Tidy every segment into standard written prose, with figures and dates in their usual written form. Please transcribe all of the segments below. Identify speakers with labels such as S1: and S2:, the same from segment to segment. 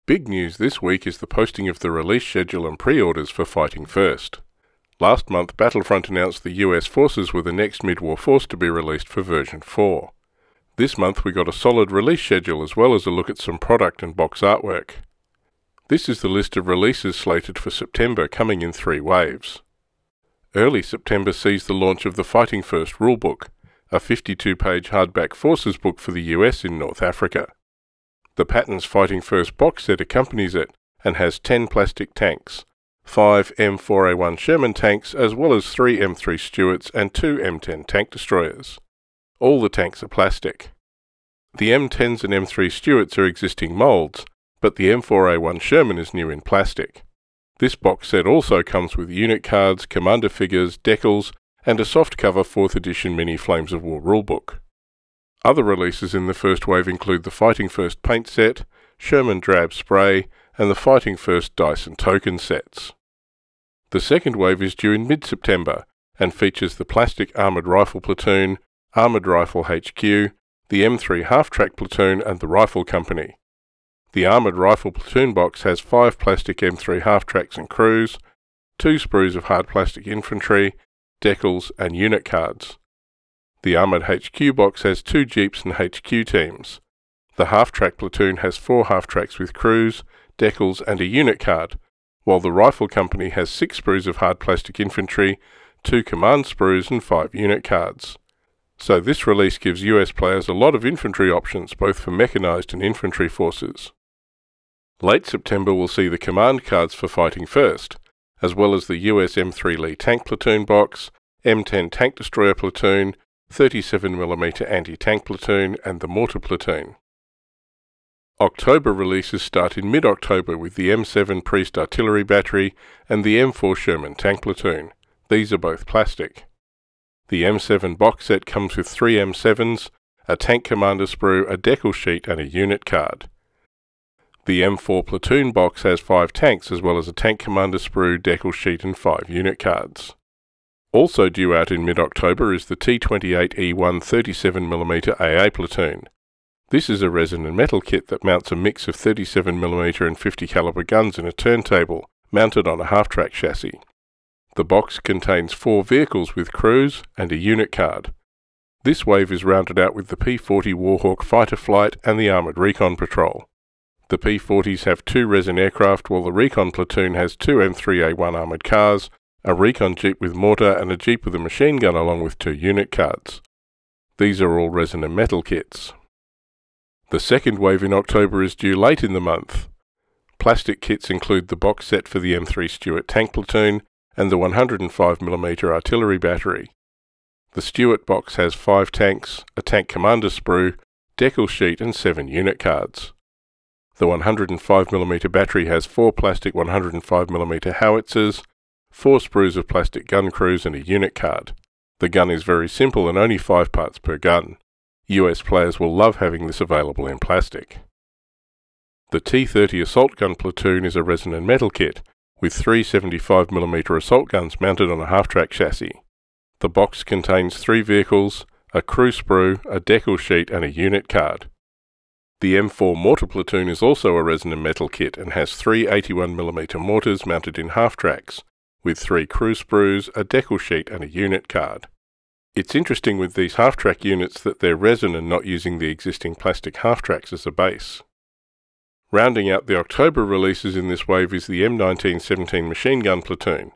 S1: Big news this week is the posting of the release schedule and pre-orders for Fighting First. Last month, Battlefront announced the US forces were the next mid-war force to be released for version 4. This month we got a solid release schedule as well as a look at some product and box artwork. This is the list of releases slated for September, coming in 3 waves. Early September sees the launch of the Fighting First rulebook, a 52-page hardback forces book for the US in North Africa. The Patton's Fighting First box set accompanies it and has 10 plastic tanks, 5 M4A1 Sherman tanks as well as 3 M3 Stuarts and 2 M10 tank destroyers. All the tanks are plastic. The M10s and M3 Stuarts are existing moulds, but the M4A1 Sherman is new in plastic. This box set also comes with unit cards, commander figures, decals, and a softcover 4th edition mini Flames of War rulebook. Other releases in the first wave include the Fighting First paint set, Sherman drab spray, and the Fighting First dice and token sets. The second wave is due in mid-September and features the plastic armoured rifle platoon, Armoured Rifle HQ, the M3 half-track platoon and the Rifle Company. The Armoured Rifle platoon box has 5 plastic M3 half-tracks and crews, 2 sprues of hard plastic infantry, decals and unit cards. The Armoured HQ box has 2 jeeps and HQ teams. The half-track platoon has 4 half-tracks with crews, decals and a unit card, while the Rifle Company has 6 sprues of hard plastic infantry, 2 command sprues and 5 unit cards. So this release gives US players a lot of infantry options both for mechanised and infantry forces. Late September will see the command cards for Fighting First, as well as the US M3 Lee tank platoon box, M10 tank destroyer platoon, 37mm anti-tank platoon and the mortar platoon. October releases start in mid-October with the M7 Priest artillery battery and the M4 Sherman tank platoon. These are both plastic. The M7 box set comes with 3 M7s, a tank commander sprue, a decal sheet and a unit card. The M4 platoon box has 5 tanks as well as a tank commander sprue, decal sheet and 5 unit cards. Also due out in mid-October is the T28E1 37mm AA platoon. This is a resin and metal kit that mounts a mix of 37mm and 50 caliber guns in a turntable, mounted on a half-track chassis. The box contains 4 vehicles with crews and a unit card. This wave is rounded out with the P-40 Warhawk fighter flight and the Armoured Recon Patrol. The P-40s have 2 resin aircraft while the Recon Platoon has 2 M3A1 armoured cars, a Recon Jeep with mortar and a Jeep with a machine gun along with 2 unit cards. These are all resin and metal kits. The second wave in October is due late in the month. Plastic kits include the box set for the M3 Stuart tank platoon and the 105mm artillery battery. The Stuart box has 5 tanks, a tank commander sprue, decal sheet and 7 unit cards. The 105mm battery has 4 plastic 105mm howitzers, 4 sprues of plastic gun crews and a unit card. The gun is very simple and only 5 parts per gun. US players will love having this available in plastic. The T30 assault gun platoon is a resin and metal kit, with 3 75mm assault guns mounted on a half-track chassis. The box contains 3 vehicles, a crew sprue, a decal sheet and a unit card. The M4 mortar platoon is also a resin and metal kit and has 3 81mm mortars mounted in half-tracks, with 3 crew sprues, a decal sheet and a unit card. It's interesting with these half-track units that they're resin and not using the existing plastic half-tracks as a base. Rounding out the October releases in this wave is the M1917 machine gun platoon.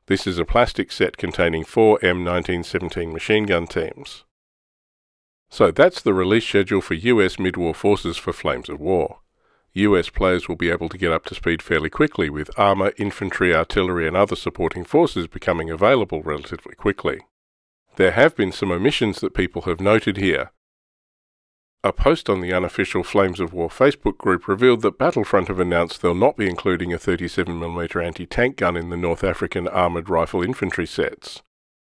S1: This is a plastic set containing 4 M1917 machine gun teams. So that's the release schedule for US mid-war forces for Flames of War. US players will be able to get up to speed fairly quickly, with armour, infantry, artillery and other supporting forces becoming available relatively quickly. There have been some omissions that people have noted here. A post on the unofficial Flames of War Facebook group revealed that Battlefront have announced they'll not be including a 37mm anti-tank gun in the North African armoured rifle infantry sets.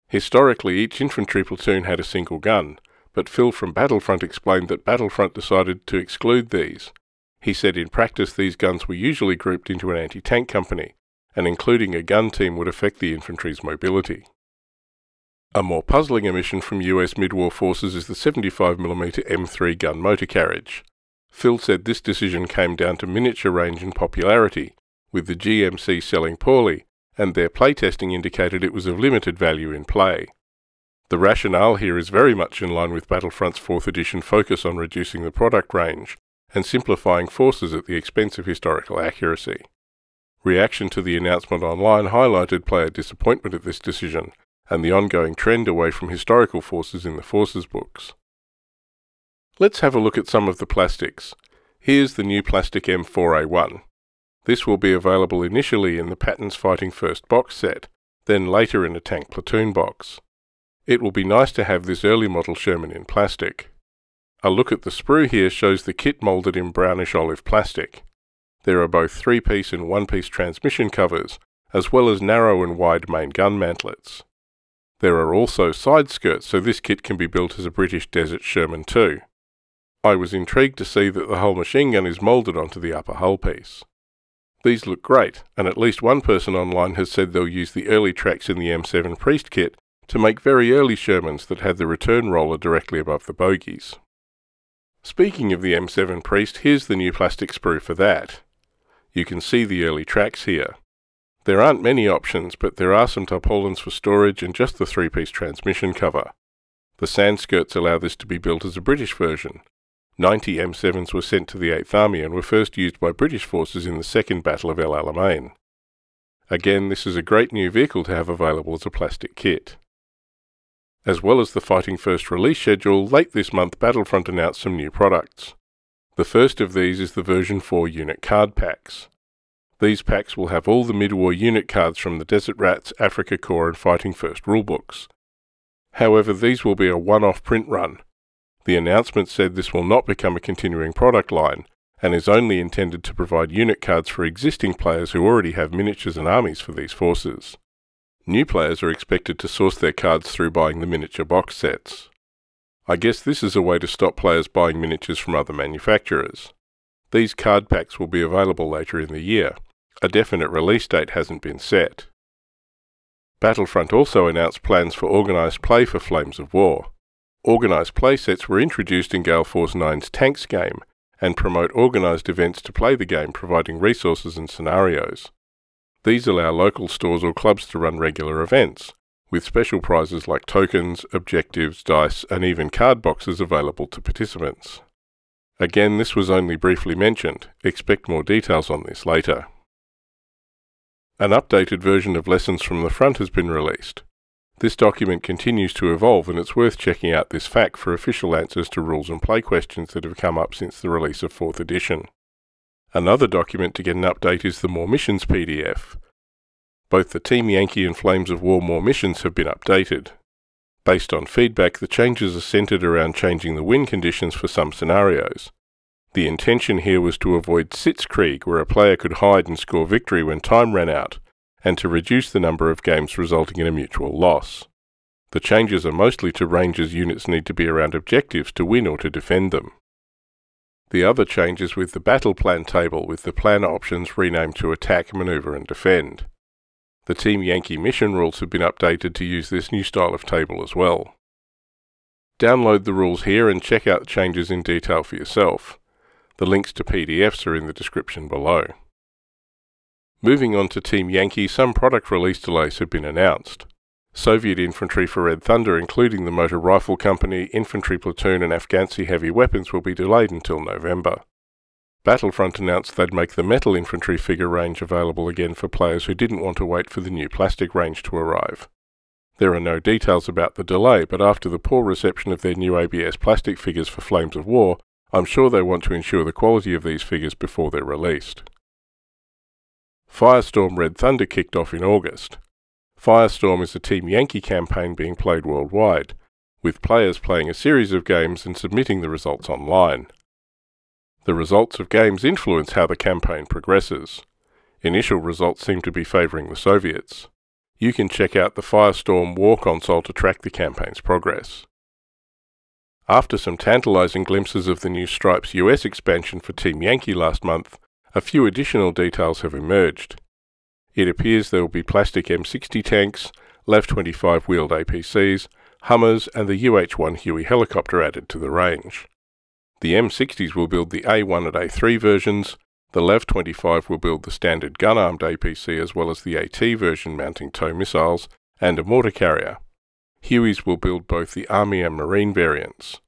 S1: Historically, each infantry platoon had a single gun, but Phil from Battlefront explained that Battlefront decided to exclude these. He said in practice these guns were usually grouped into an anti-tank company, and including a gun team would affect the infantry's mobility. A more puzzling omission from US mid-war forces is the 75mm M3 gun motor carriage. Phil said this decision came down to miniature range and popularity, with the GMC selling poorly, and their playtesting indicated it was of limited value in play. The rationale here is very much in line with Battlefront's 4th edition focus on reducing the product range and simplifying forces at the expense of historical accuracy. Reaction to the announcement online highlighted player disappointment at this decision and the ongoing trend away from historical forces in the Forces books. Let's have a look at some of the plastics. Here's the new plastic M4A1. This will be available initially in the Patton's Fighting First box set, then later in a tank platoon box. It will be nice to have this early model Sherman in plastic. A look at the sprue here shows the kit moulded in brownish olive plastic. There are both 3-piece and 1-piece transmission covers, as well as narrow and wide main gun mantlets. There are also side skirts, so this kit can be built as a British Desert Sherman too. I was intrigued to see that the whole machine gun is moulded onto the upper hull piece. These look great, and at least one person online has said they'll use the early tracks in the M7 Priest kit to make very early Shermans that had the return roller directly above the bogies. Speaking of the M7 Priest, here's the new plastic sprue for that. You can see the early tracks here. There aren't many options, but there are some tarpaulins for storage and just the 3-piece transmission cover. The sand skirts allow this to be built as a British version. 90 M7s were sent to the 8th Army and were first used by British forces in the Second Battle of El Alamein. Again, this is a great new vehicle to have available as a plastic kit. As well as the Fighting First release schedule, late this month Battlefront announced some new products. The first of these is the version 4 unit card packs. These packs will have all the mid-war unit cards from the Desert Rats, Africa Corps and Fighting First rulebooks. However, these will be a one-off print run. The announcement said this will not become a continuing product line, and is only intended to provide unit cards for existing players who already have miniatures and armies for these forces. New players are expected to source their cards through buying the miniature box sets. I guess this is a way to stop players buying miniatures from other manufacturers. These card packs will be available later in the year. A definite release date hasn't been set. Battlefront also announced plans for organised play for Flames of War. Organised play sets were introduced in Gale Force 9's Tanks game, and promote organised events to play the game, providing resources and scenarios. These allow local stores or clubs to run regular events, with special prizes like tokens, objectives, dice, and even card boxes available to participants. Again, this was only briefly mentioned. Expect more details on this later. An updated version of Lessons from the Front has been released. This document continues to evolve, and it's worth checking out this FAQ for official answers to rules and play questions that have come up since the release of 4th edition. Another document to get an update is the More Missions PDF. Both the Team Yankee and Flames of War More Missions have been updated. Based on feedback, the changes are centered around changing the win conditions for some scenarios. The intention here was to avoid Sitzkrieg, where a player could hide and score victory when time ran out, and to reduce the number of games resulting in a mutual loss. The changes are mostly to ranges units need to be around objectives to win or to defend them. The other change is with the battle plan table, with the plan options renamed to Attack, Maneuver and Defend. The Team Yankee mission rules have been updated to use this new style of table as well. Download the rules here and check out the changes in detail for yourself. The links to PDFs are in the description below. Moving on to Team Yankee, some product release delays have been announced. Soviet infantry for Red Thunder, including the Motor Rifle Company, Infantry Platoon and Afghansi heavy weapons, will be delayed until November. Battlefront announced they'd make the metal infantry figure range available again for players who didn't want to wait for the new plastic range to arrive. There are no details about the delay, but after the poor reception of their new ABS plastic figures for Flames of War, I'm sure they want to ensure the quality of these figures before they're released. Firestorm Red Thunder kicked off in August. Firestorm is a Team Yankee campaign being played worldwide, with players playing a series of games and submitting the results online. The results of games influence how the campaign progresses. Initial results seem to be favouring the Soviets. You can check out the Firestorm War console to track the campaign's progress. After some tantalising glimpses of the new Stripes US expansion for Team Yankee last month, a few additional details have emerged. It appears there will be plastic M60 tanks, LAV-25 wheeled APCs, Hummers and the UH-1 Huey helicopter added to the range. The M60s will build the A1 and A3 versions, the LAV-25 will build the standard gun-armed APC as well as the AT version mounting tow missiles and a mortar carrier. Hueys will build both the Army and Marine variants.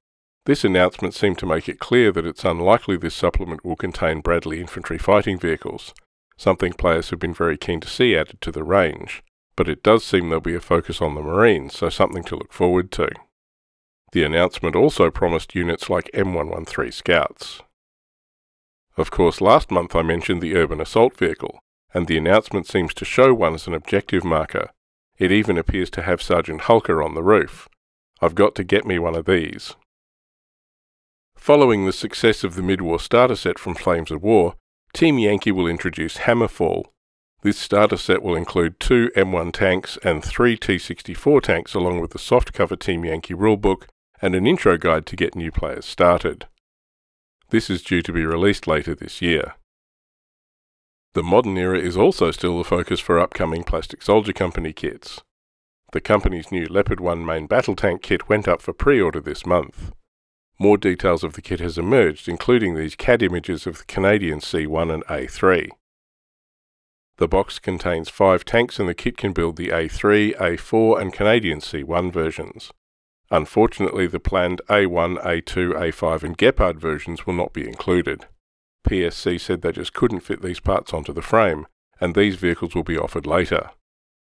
S1: This announcement seemed to make it clear that it's unlikely this supplement will contain Bradley infantry fighting vehicles, something players have been very keen to see added to the range, but it does seem there'll be a focus on the Marines, so something to look forward to. The announcement also promised units like M113 Scouts. Of course, last month I mentioned the Urban Assault Vehicle, and the announcement seems to show one as an objective marker. It even appears to have Sergeant Hulker on the roof. I've got to get me one of these. Following the success of the mid-war starter set from Flames of War, Team Yankee will introduce Hammerfall. This starter set will include 2 M1 tanks and 3 T-64 tanks along with the softcover Team Yankee rulebook and an intro guide to get new players started. This is due to be released later this year. The modern era is also still the focus for upcoming Plastic Soldier Company kits. The company's new Leopard 1 main battle tank kit went up for pre-order this month. More details of the kit has emerged, including these CAD images of the Canadian C1 and A3. The box contains 5 tanks and the kit can build the A3, A4 and Canadian C1 versions. Unfortunately, the planned A1, A2, A5 and Leopard versions will not be included. PSC said they just couldn't fit these parts onto the frame, and these vehicles will be offered later.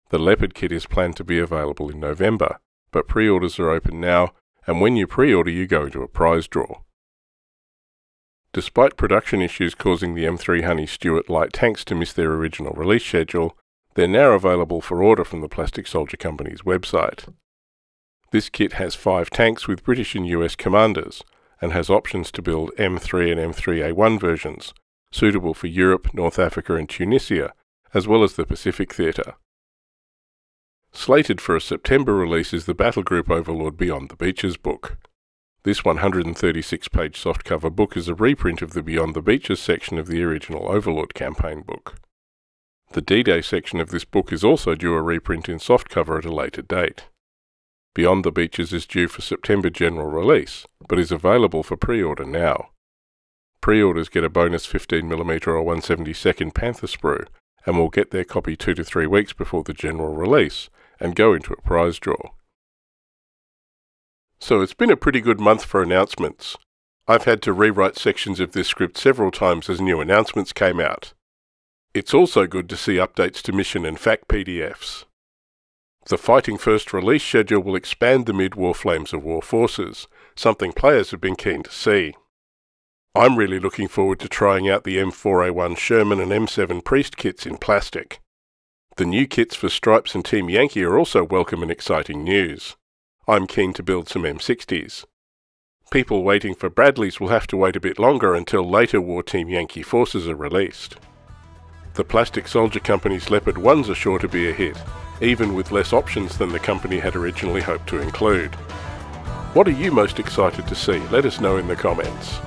S1: The Leopard kit is planned to be available in November, but pre-orders are open now, and when you pre-order you go into a prize draw. Despite production issues causing the M3 Honey Stuart light tanks to miss their original release schedule, they're now available for order from the Plastic Soldier Company's website. This kit has 5 tanks with British and US commanders, and has options to build M3 and M3A1 versions, suitable for Europe, North Africa and Tunisia, as well as the Pacific Theatre. Slated for a September release is the Battle Group Overlord Beyond the Beaches book. This 136-page softcover book is a reprint of the Beyond the Beaches section of the original Overlord campaign book. The D-Day section of this book is also due a reprint in softcover at a later date. Beyond the Beaches is due for September general release, but is available for pre-order now. Pre-orders get a bonus 15mm or 1/72 Panther sprue, and will get their copy 2 to 3 weeks before the general release, and go into a prize draw. So it's been a pretty good month for announcements. I've had to rewrite sections of this script several times as new announcements came out. It's also good to see updates to mission and FAQ PDFs. The Fighting First release schedule will expand the mid-war Flames of War forces, something players have been keen to see. I'm really looking forward to trying out the M4A1 Sherman and M7 Priest kits in plastic. The new kits for Stripes and Team Yankee are also welcome and exciting news. I'm keen to build some M60s. People waiting for Bradleys will have to wait a bit longer until later war Team Yankee forces are released. The Plastic Soldier Company's Leopard 1s are sure to be a hit, even with less options than the company had originally hoped to include. What are you most excited to see? Let us know in the comments.